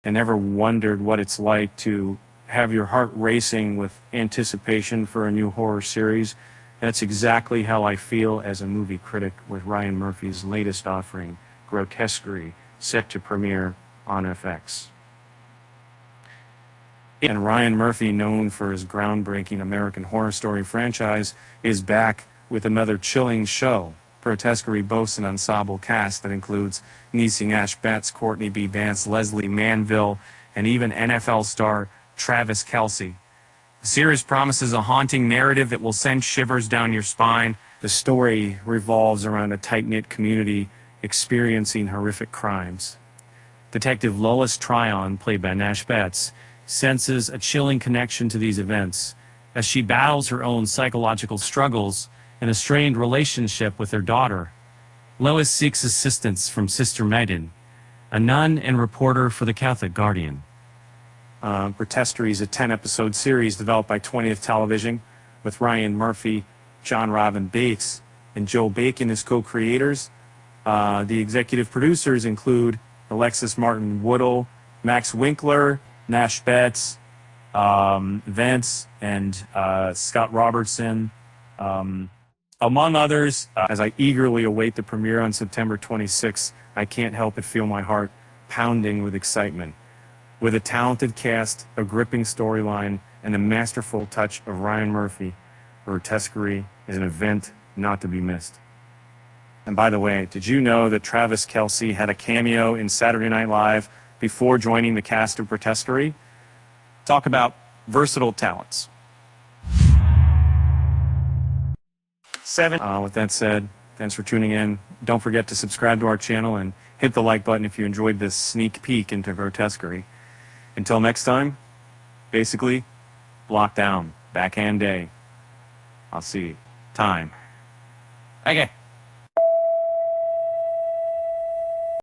and ever wondered what it's like to have your heart racing with anticipation for a new horror series? That's exactly how I feel as a movie critic with Ryan Murphy's latest offering, Grotesquerie, set to premiere on FX. And Ryan Murphy, known for his groundbreaking American Horror Story franchise, is back with another chilling show. Grotesquerie boasts an ensemble cast that includes Niecy Nash-Betts, Courtney B. Vance, Leslie Manville, and even NFL star Travis Kelce. The series promises a haunting narrative that will send shivers down your spine. The story revolves around a tight-knit community experiencing horrific crimes. Detective Lois Tryon, played by Nash-Betts, senses a chilling connection to these events as she battles her own psychological struggles and a strained relationship with her daughter. Lois seeks assistance from Sister Megan, a nun and reporter for the Catholic Guardian. Grotesquerie is a 10-episode series developed by 20th Television with Ryan Murphy, John Robin Bates, and Joe Bacon as co-creators. The executive producers include Alexis Martin Woodall, Max Winkler, Nash-Betts, Vance, and Scott Robertson, among others. As I eagerly await the premiere on September 26th, I can't help but feel my heart pounding with excitement. With a talented cast, a gripping storyline, and the masterful touch of Ryan Murphy, Grotesquerie is an event not to be missed. And by the way, did you know that Travis Kelce had a cameo in Saturday Night Live before joining the cast of Grotesquerie? Talk about versatile talents. With that said, thanks for tuning in. Don't forget to subscribe to our channel and hit the like button if you enjoyed this sneak peek into Grotesquerie. Until next time, basically, lockdown, backhand day. I'll see you. Time. Okay.